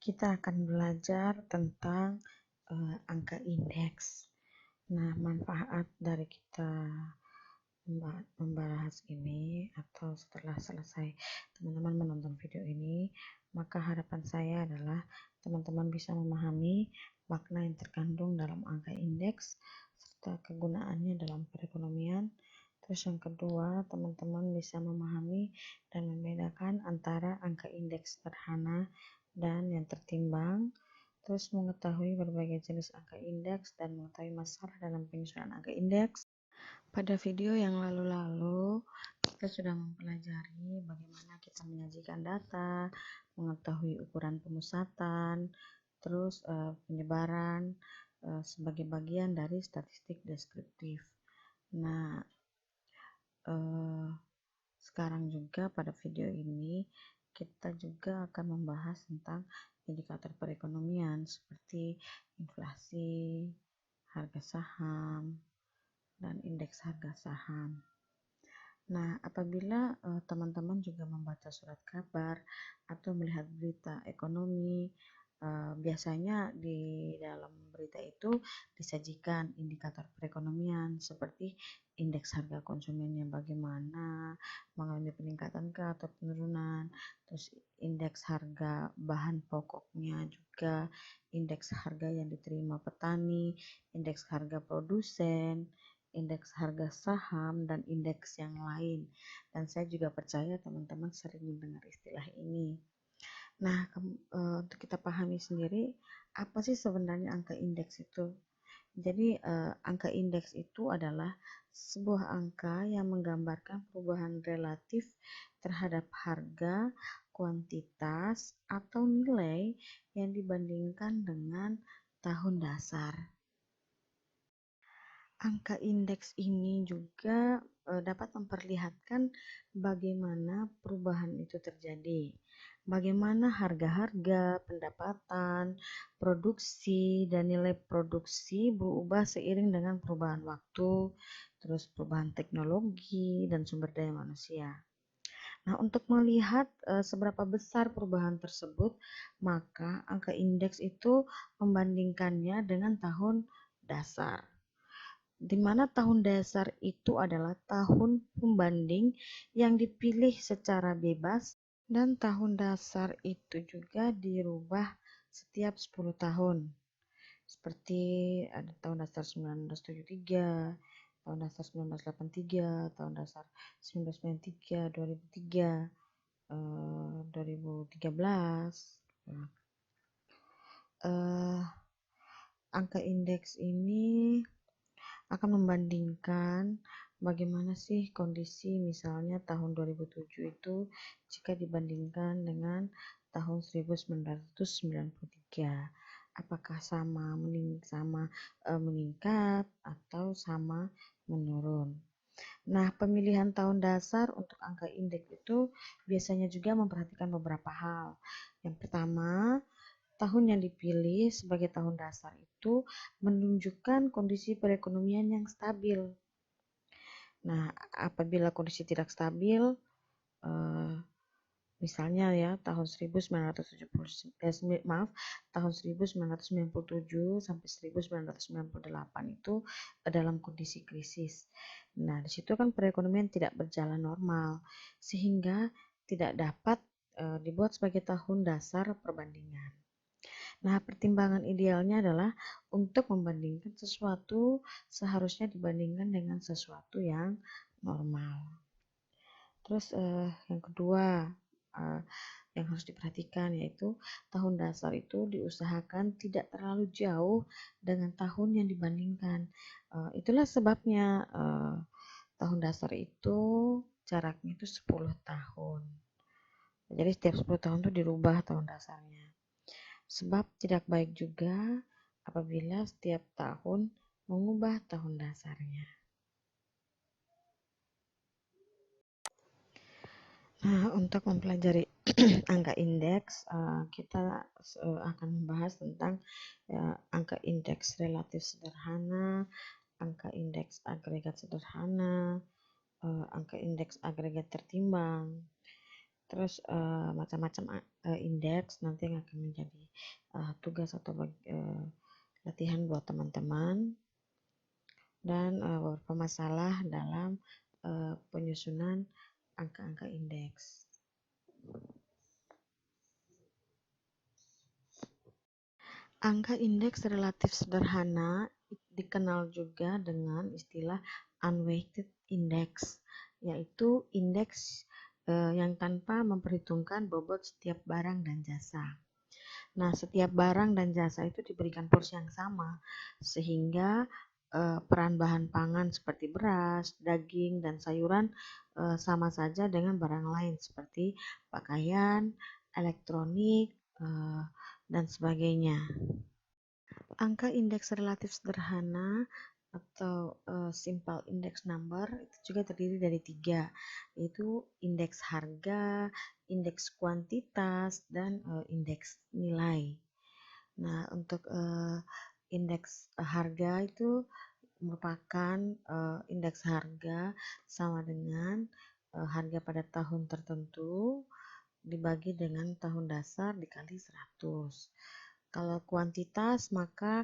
kita akan belajar tentang angka indeks. Nah, manfaat dari kita membahas ini atau setelah selesai teman-teman menonton video ini, maka harapan saya adalah teman-teman bisa memahami makna yang terkandung dalam angka indeks serta kegunaannya dalam perekonomian. Terus yang kedua, teman-teman bisa memahami dan membedakan antara angka indeks sederhana dan yang tertimbang. Terus mengetahui berbagai jenis angka indeks dan mengetahui masalah dalam penyusunan angka indeks. Pada video yang lalu-lalu, kita sudah mempelajari bagaimana kita menyajikan data, mengetahui ukuran pemusatan, terus penyebaran sebagai bagian dari statistik deskriptif. Nah, sekarang juga pada video ini kita juga akan membahas tentang indikator perekonomian seperti inflasi, harga saham, dan indeks harga saham. Nah, apabila teman-teman juga membaca surat kabar atau melihat berita ekonomi, biasanya di dalam berita itu disajikan indikator perekonomian seperti indeks harga konsumennya bagaimana, mengalami peningkatan ke atau penurunan, terus indeks harga bahan pokoknya juga, indeks harga yang diterima petani, indeks harga produsen, indeks harga saham, dan indeks yang lain. Dan saya juga percaya teman-teman sering mendengar istilah ini. Nah, untuk kita pahami sendiri, apa sih sebenarnya angka indeks itu? Jadi, angka indeks itu adalah sebuah angka yang menggambarkan perubahan relatif terhadap harga, kuantitas, atau nilai yang dibandingkan dengan tahun dasar. Angka indeks ini juga dapat memperlihatkan bagaimana perubahan itu terjadi, bagaimana harga-harga, pendapatan, produksi, dan nilai produksi berubah seiring dengan perubahan waktu, terus perubahan teknologi, dan sumber daya manusia. Nah, untuk melihat seberapa besar perubahan tersebut, maka angka indeks itu membandingkannya dengan tahun dasar, di mana tahun dasar itu adalah tahun pembanding yang dipilih secara bebas, dan tahun dasar itu juga dirubah setiap 10 tahun. Seperti ada tahun dasar 1973, tahun dasar 1983, tahun dasar 1993, 2003, 2013. Angka indeks ini akan membandingkan bagaimana sih kondisi misalnya tahun 2007 itu jika dibandingkan dengan tahun 1993. Apakah sama meningkat atau sama menurun. Nah, pemilihan tahun dasar untuk angka indeks itu biasanya juga memperhatikan beberapa hal. Yang pertama, tahun yang dipilih sebagai tahun dasar itu menunjukkan kondisi perekonomian yang stabil. Nah, apabila kondisi tidak stabil, misalnya ya tahun 1997 sampai 1998 itu dalam kondisi krisis. Nah, di situ kan perekonomian tidak berjalan normal sehingga tidak dapat dibuat sebagai tahun dasar perbandingan. Nah, pertimbangan idealnya adalah untuk membandingkan sesuatu seharusnya dibandingkan dengan sesuatu yang normal. Terus yang kedua yang harus diperhatikan yaitu tahun dasar itu diusahakan tidak terlalu jauh dengan tahun yang dibandingkan. Itulah sebabnya tahun dasar itu jaraknya itu 10 tahun. Jadi setiap 10 tahun itu dirubah tahun dasarnya. Sebab tidak baik juga apabila setiap tahun mengubah tahun dasarnya. Nah, untuk mempelajari angka indeks, kita akan membahas tentang angka indeks relatif sederhana, angka indeks agregat sederhana, angka indeks agregat tertimbang. terus macam-macam indeks nanti yang akan menjadi tugas atau latihan buat teman-teman, dan beberapa masalah dalam penyusunan angka-angka indeks. Angka indeks relatif sederhana dikenal juga dengan istilah unweighted index, yaitu indeks yang tanpa memperhitungkan bobot setiap barang dan jasa. Nah, setiap barang dan jasa itu diberikan porsi yang sama, sehingga peran bahan pangan seperti beras, daging, dan sayuran sama saja dengan barang lain seperti pakaian, elektronik, dan sebagainya. Angka indeks relatif sederhana atau simple index number itu juga terdiri dari 3, yaitu indeks harga, indeks kuantitas, dan indeks nilai. Nah, untuk indeks harga itu merupakan indeks harga sama dengan harga pada tahun tertentu dibagi dengan tahun dasar dikali 100. Kalau kuantitas maka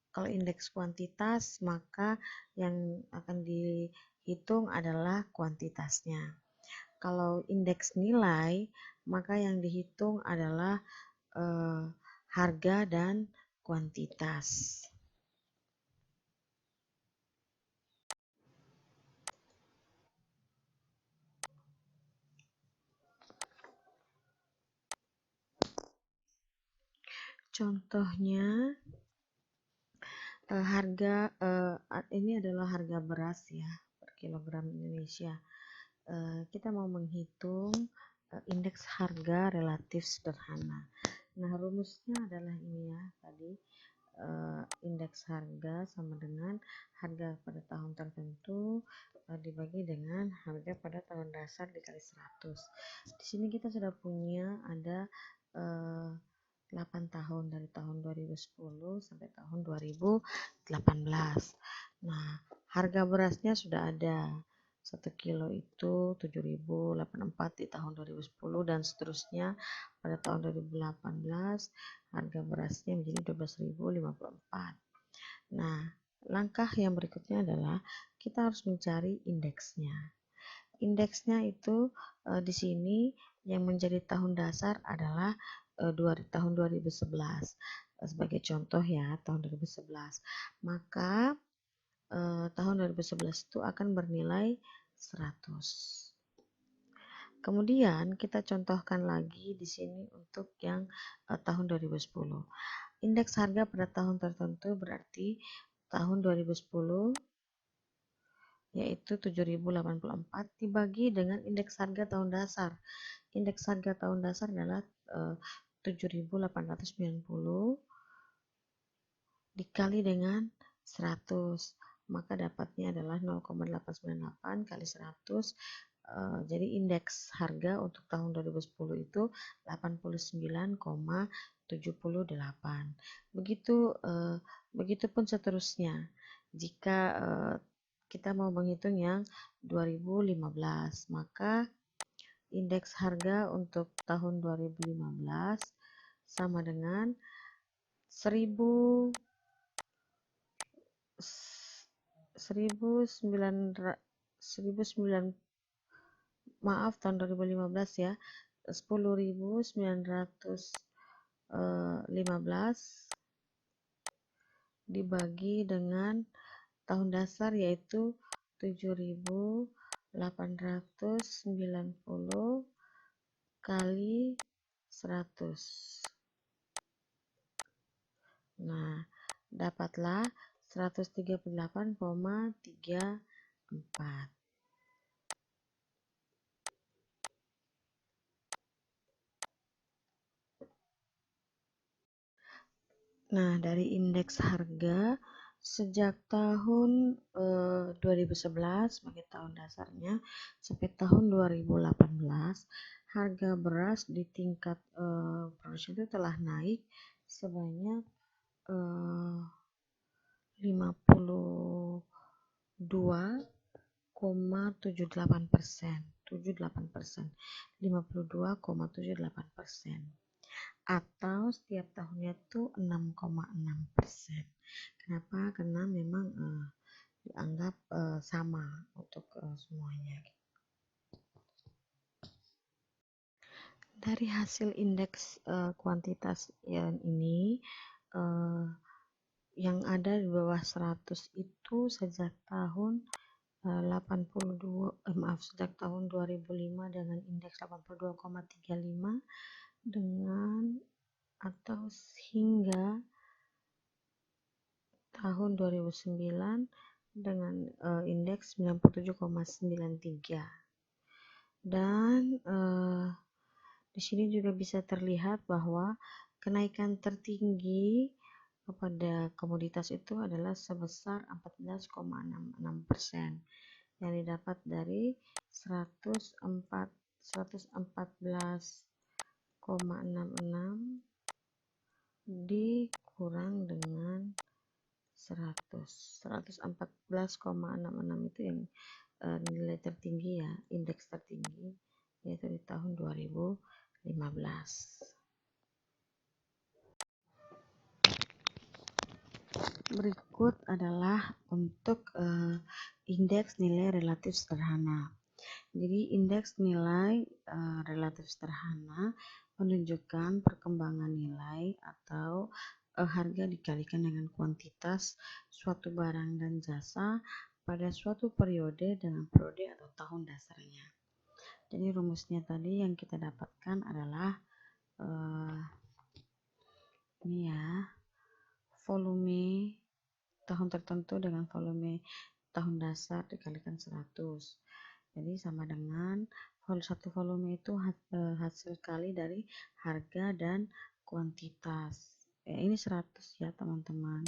kalau indeks kuantitas maka yang akan dihitung adalah kuantitasnya. Kalau indeks nilai maka yang dihitung adalah harga dan kuantitas. Contohnya harga ini adalah harga beras ya per kilogram Indonesia. Kita mau menghitung indeks harga relatif sederhana. Nah, rumusnya adalah ini ya tadi, indeks harga sama dengan harga pada tahun tertentu dibagi dengan harga pada tahun dasar dikali 100. Di sini kita sudah punya ada 8 tahun dari tahun 2010 sampai tahun 2018. Nah, harga berasnya sudah ada. 1 kilo itu 7.084 di tahun 2010 dan seterusnya. Pada tahun 2018 harga berasnya menjadi 12.054. Nah, langkah yang berikutnya adalah kita harus mencari indeksnya. Indeksnya itu di sini yang menjadi tahun dasar adalah tahun 2011. Sebagai contoh ya, tahun 2011. Maka tahun 2011 itu akan bernilai 100. Kemudian kita contohkan lagi di sini untuk yang tahun 2010. Indeks harga pada tahun tertentu berarti tahun 2010 yaitu 7.084 dibagi dengan indeks harga tahun dasar. Indeks harga tahun dasar adalah 7.890 dikali dengan 100, maka dapatnya adalah 0,898 kali 100. Jadi indeks harga untuk tahun 2010 itu 89,78. Begitupun seterusnya. Jika kita mau menghitung yang 2015, maka indeks harga untuk tahun 2015 sama dengan 10.900 tahun 2015 ya, 10.915 dibagi dengan tahun dasar yaitu 7.890 kali 100. Nah, dapatlah 138,34. Nah, dari indeks harga sejak tahun 2011 sebagai tahun dasarnya sampai tahun 2018, harga beras di tingkat produksi itu telah naik sebanyak 52,78%. 52,78%, 52,78%, atau setiap tahunnya tuh 6,6%. Kenapa? Karena memang dianggap sama untuk semuanya. Dari hasil indeks kuantitas ini yang ada di bawah 100 itu sejak tahun sejak tahun 2005 dengan indeks 82,35 dengan atau hingga tahun 2009 dengan indeks 97,93. Dan di sini juga bisa terlihat bahwa kenaikan tertinggi pada komoditas itu adalah sebesar 14,66% yang didapat dari 114,66 dikurang dengan 114,66 itu yang nilai tertinggi ya, indeks tertinggi, yaitu di tahun 2015. Berikut adalah untuk indeks nilai relatif sederhana. Jadi indeks nilai relatif sederhana menunjukkan perkembangan nilai atau harga dikalikan dengan kuantitas suatu barang dan jasa pada suatu periode dengan periode atau tahun dasarnya. Jadi rumusnya tadi yang kita dapatkan adalah ini ya, volume tahun tertentu dengan volume tahun dasar dikalikan 100. Jadi sama dengan satu volume itu hasil kali dari harga dan kuantitas. Ini 100 ya teman-teman.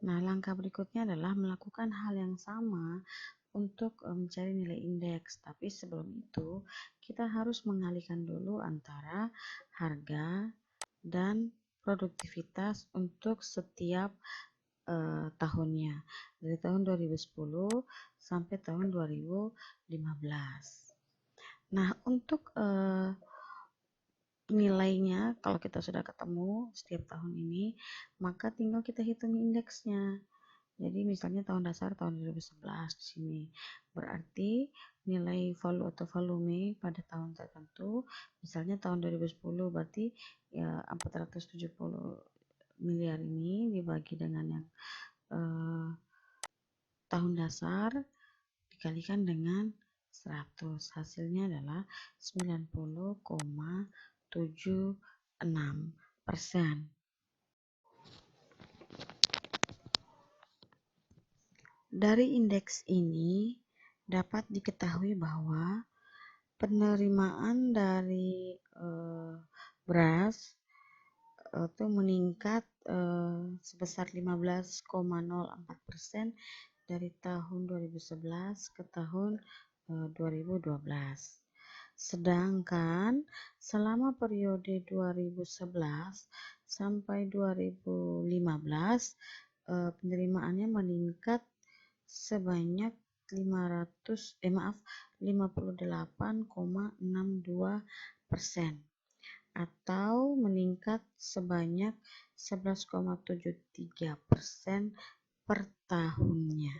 Nah, langkah berikutnya adalah melakukan hal yang sama untuk mencari nilai indeks. Tapi sebelum itu, kita harus mengalihkan dulu antara harga dan produktivitas untuk setiap tahunnya, dari tahun 2010 sampai tahun 2015. Nah, untuk nilainya kalau kita sudah ketemu setiap tahun ini, maka tinggal kita hitung indeksnya. Jadi misalnya tahun dasar tahun 2011 di sini. Berarti nilai volume pada tahun tertentu, misalnya tahun 2010 berarti ya 470 miliar ini dibagi dengan yang tahun dasar dikalikan dengan 100, hasilnya adalah 90,76%. Dari indeks ini dapat diketahui bahwa penerimaan dari beras itu meningkat sebesar 15,04% dari tahun 2011 ke tahun 2012. Sedangkan selama periode 2011 sampai 2015 penerimaannya meningkat sebanyak 58,62% atau meningkat sebanyak 11,73% per tahunnya.